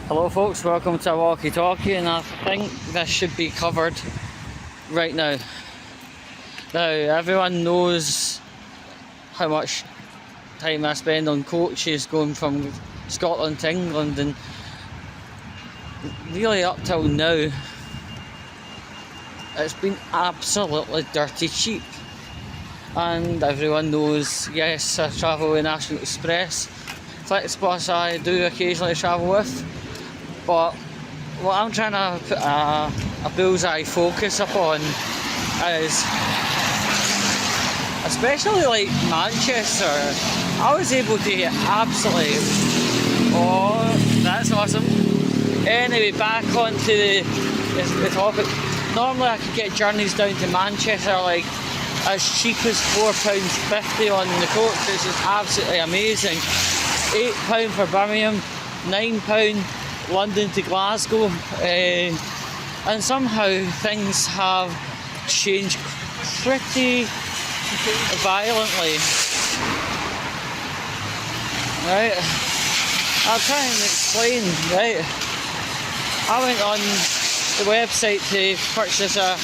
Hello folks, welcome to Walkie Talkie, and I think this should be covered right now. Now, everyone knows how much time I spend on coaches going from Scotland to England, and really up till now it's been absolutely dirty cheap. And everyone knows, yes, I travel with National Express. Flixbus I do occasionally travel with, but what I'm trying to put a bullseye focus upon is, especially like Manchester, I was able to get absolutely, oh, that's awesome. Anyway, back onto the topic. Normally I could get journeys down to Manchester like as cheap as £4.50 on the coach, which is absolutely amazing. £8 for Birmingham, £9 London to Glasgow, and somehow things have changed pretty violently. Right, I'll try and explain. Right, I went on the website to purchase a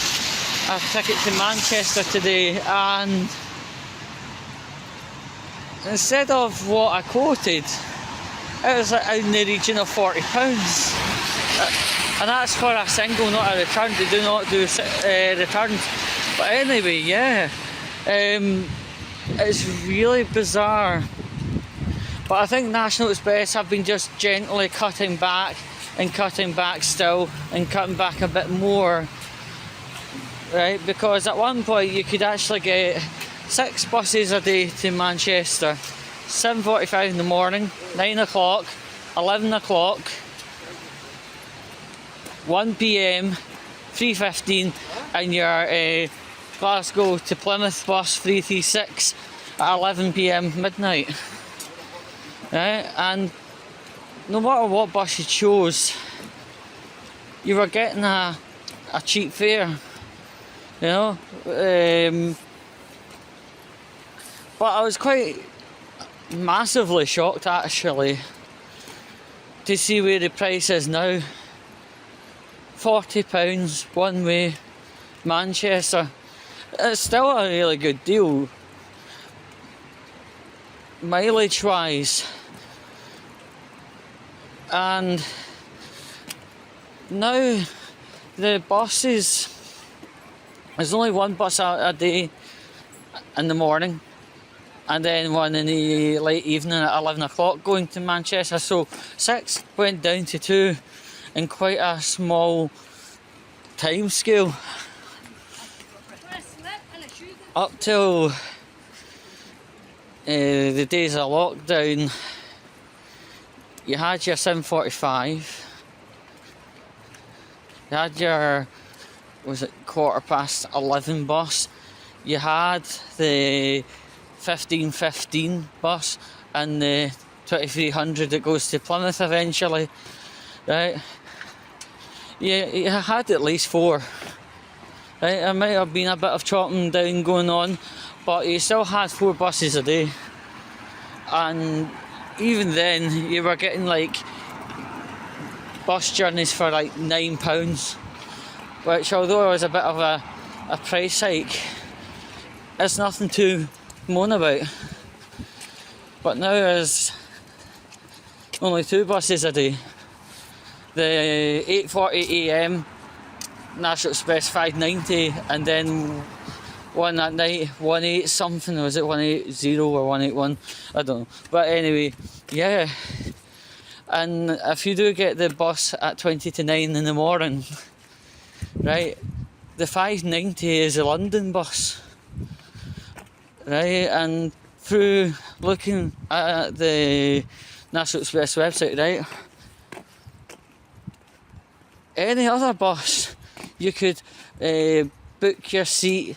ticket to Manchester today, and instead of what I quoted, it was in the region of £40, and that's for a single, not a return. They do not do returns. But anyway, yeah, it's really bizarre. But I think National Express have been just gently cutting back and cutting back still and cutting back a bit more, right? Because at one point you could actually get 6 buses a day to Manchester. 7:45 in the morning, 9 o'clock, 11 o'clock, 1 p.m, 3:15, and your Glasgow to Plymouth bus 336 at 11 p.m, midnight. Right? And no matter what bus you chose, you were getting a cheap fare, you know. But I was quite massively shocked actually to see where the price is now. £40 one way Manchester. It's still a really good deal mileage wise, and now the buses, there's only one bus a day in the morning, and then one in the late evening at 11 o'clock going to Manchester. So 6 went down to 2 in quite a small time scale. Up till the days of lockdown, you had your 7:45, you had your, was it 11:15 bus, you had the 15:15 bus, and the 2300 that goes to Plymouth eventually, right? You had at least 4, right? There might have been a bit of chopping down going on, but you still had 4 buses a day, and even then you were getting like bus journeys for like £9, which, although it was a bit of a price hike, it's nothing to moan about. But now there's only 2 buses a day. The 8:40 AM National Express 590, and then one at night, 18 something, was it 180 or 181? I don't know. But anyway, yeah. And if you do get the bus at 20 to 9 in the morning, right, the 590 is a London bus, right? And through looking at the National Express website, right, any other bus, you could book your seat,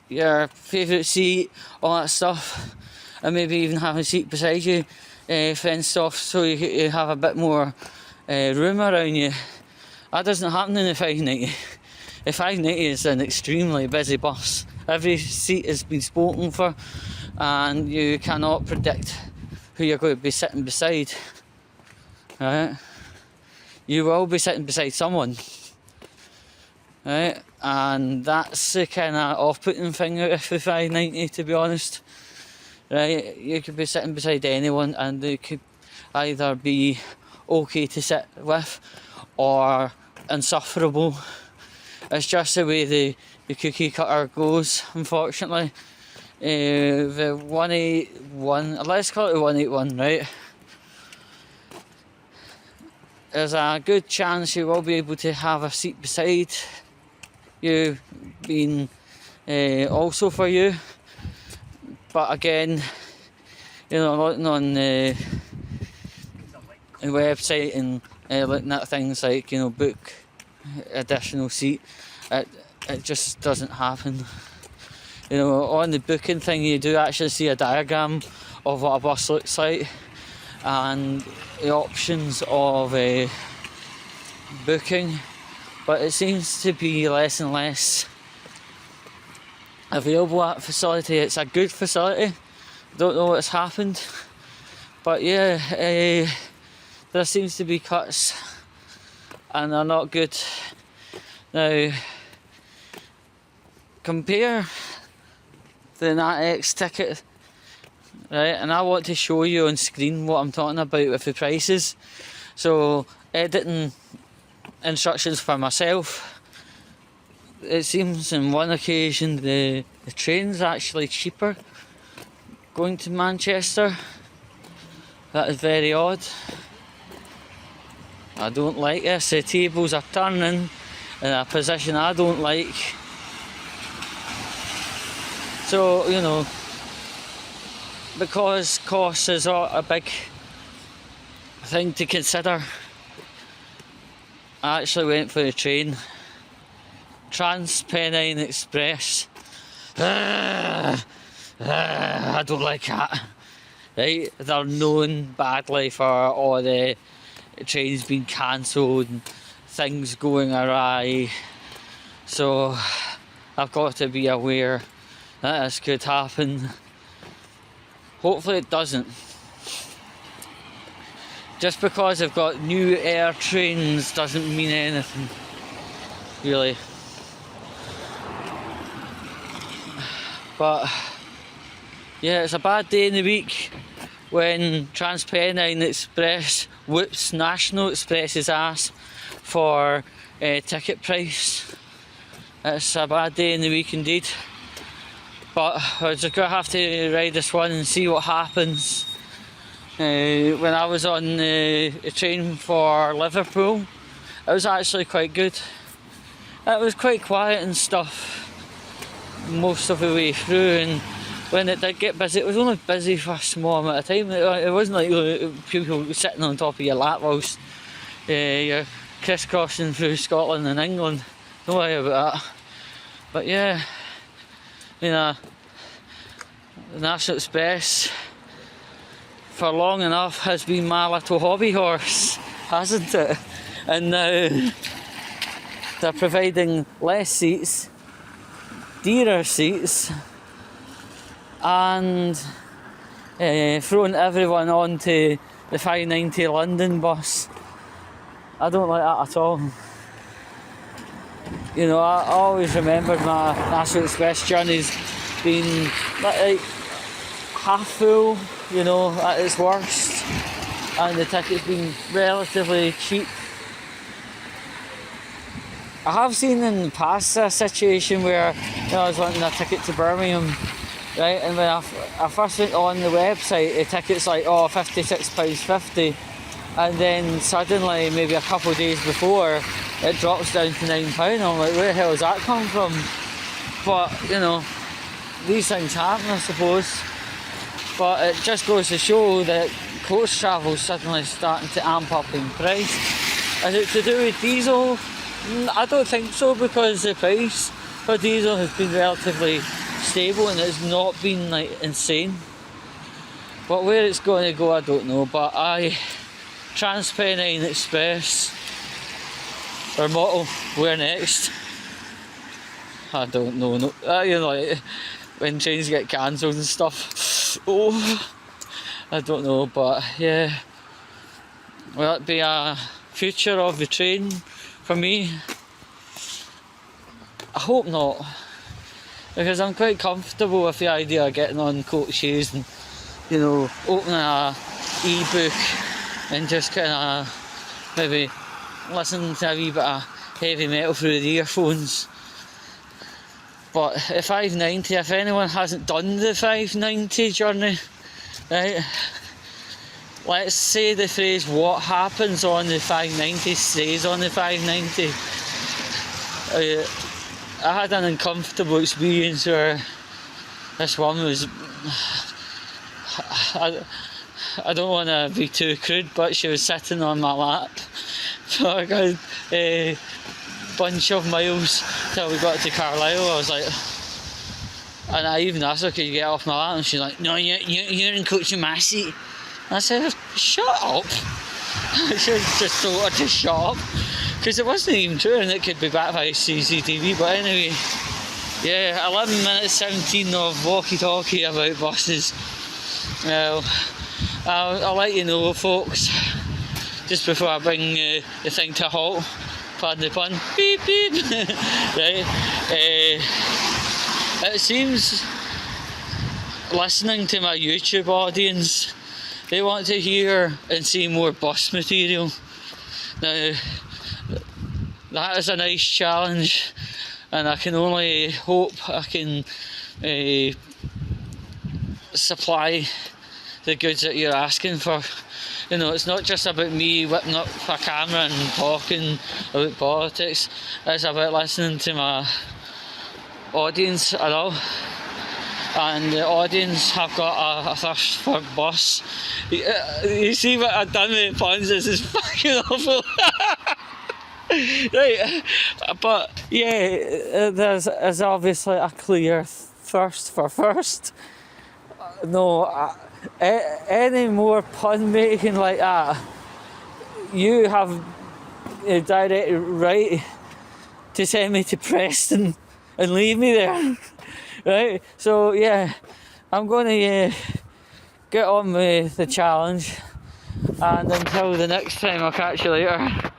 your favourite seat, all that stuff, and maybe even have a seat beside you fenced off so you have a bit more room around you. That doesn't happen in the 590. The 590 is an extremely busy bus. Every seat has been spoken for, and you cannot predict who you're going to be sitting beside. Right? you will be sitting beside someone, right? And that's the kind of off-putting thing out of the 590, to be honest. Right, you could be sitting beside anyone and they could either be okay to sit with or insufferable. It's just the way the cookie cutter goes, unfortunately. The 181, let's call it the 181, right? There's a good chance you will be able to have a seat beside you, being also for you. But again, looking on the website and looking at things like, book additional seat, it just doesn't happen. On the booking thing, you do actually see a diagram of what a bus looks like and the options of booking, but it seems to be less and less available at facility. It's a good facility. Don't know what's happened, but yeah, there seems to be cuts and they're not good. Now compare the NatX ticket, right, and I want to show you on screen what I'm talking about with the prices. So editing instructions for myself, it seems on one occasion the train's actually cheaper going to Manchester. That is very odd. I don't like this. The tables are turning in a position I don't like. So, because cost is a big thing to consider, I actually went for the train. TransPennine Express. I don't like that. Right? They're known badly for all the trains being cancelled and things going awry. So I've got to be aware that this could happen. Hopefully it doesn't. Just because I've got new air trains doesn't mean anything, really. But yeah, it's a bad day in the week when TransPennine Express whoops National Express's ass for ticket price. It's a bad day in the week indeed. But we're just going to have to ride this one and see what happens. When I was on a train for Liverpool, it was actually quite good. It was quite quiet and stuff most of the way through, and when it did get busy, it was only busy for a small amount of time. It wasn't like people sitting on top of your lap whilst you're crisscrossing through Scotland and England. Don't worry about that. But yeah, the National Express for long enough has been my little hobby horse, hasn't it? And now they're providing less seats, dearer seats, and throwing everyone onto the 590 London bus. I don't like that at all. I always remembered my National Express journeys being like half full, at its worst, and the tickets being relatively cheap. I have seen in the past a situation where I was wanting a ticket to Birmingham, right, and when I first went on the website, the ticket's like £56.50, and then suddenly, maybe a couple of days before, it drops down to £9. I'm like, where the hell has that come from? But these things happen, I suppose. But it just goes to show that coach travel is suddenly starting to amp up in price. Is it to do with diesel? I don't think so, because the price for diesel has been relatively stable and it's not been insane. But where it's going to go, I don't know. But TransPennine Express or motto, where next? I don't know. No, when trains get cancelled and stuff. Oh, I don't know, but yeah. Will it be a future of the train for me? I hope not, because I'm quite comfortable with the idea of getting on coaches and, you know, opening a e-book and just kind of maybe listening to a wee bit of heavy metal through the earphones. But the 590, if anyone hasn't done the 590 journey, right, let's say the phrase "what happens on the 590 stays on the 590. I had an uncomfortable experience where this woman was, I don't want to be too crude, but she was sitting on my lap for a good bunch of miles till we got to Carlisle. I was like, and I even asked her, could you get off my lap? And she's like, no, you're in Coach in my seat. And I said, shut up. She just told her to shut up, because it wasn't even true and it could be backed by CCTV. But anyway, yeah, 11 minutes 17 of walkie-talkie about buses. Well, I'll let you know, folks, just before I bring the thing to a halt. Pardon the pun. Beep beep. Right. It seems, listening to my YouTube audience, they want to hear and see more bus material. Now, that is a nice challenge, and I can only hope I can supply the goods that you're asking for. You know, it's not just about me whipping up a camera and talking about politics. It's about listening to my audience at all. And the audience have got a thirst for bus. You see what I've done with the puns? This is fucking awful. Right, but yeah, there's obviously a clear thirst for first. No, any more pun making like that, you have a direct right to send me to Preston and leave me there. Right, so yeah, I'm going to get on with the challenge, and until the next time, I'll catch you later.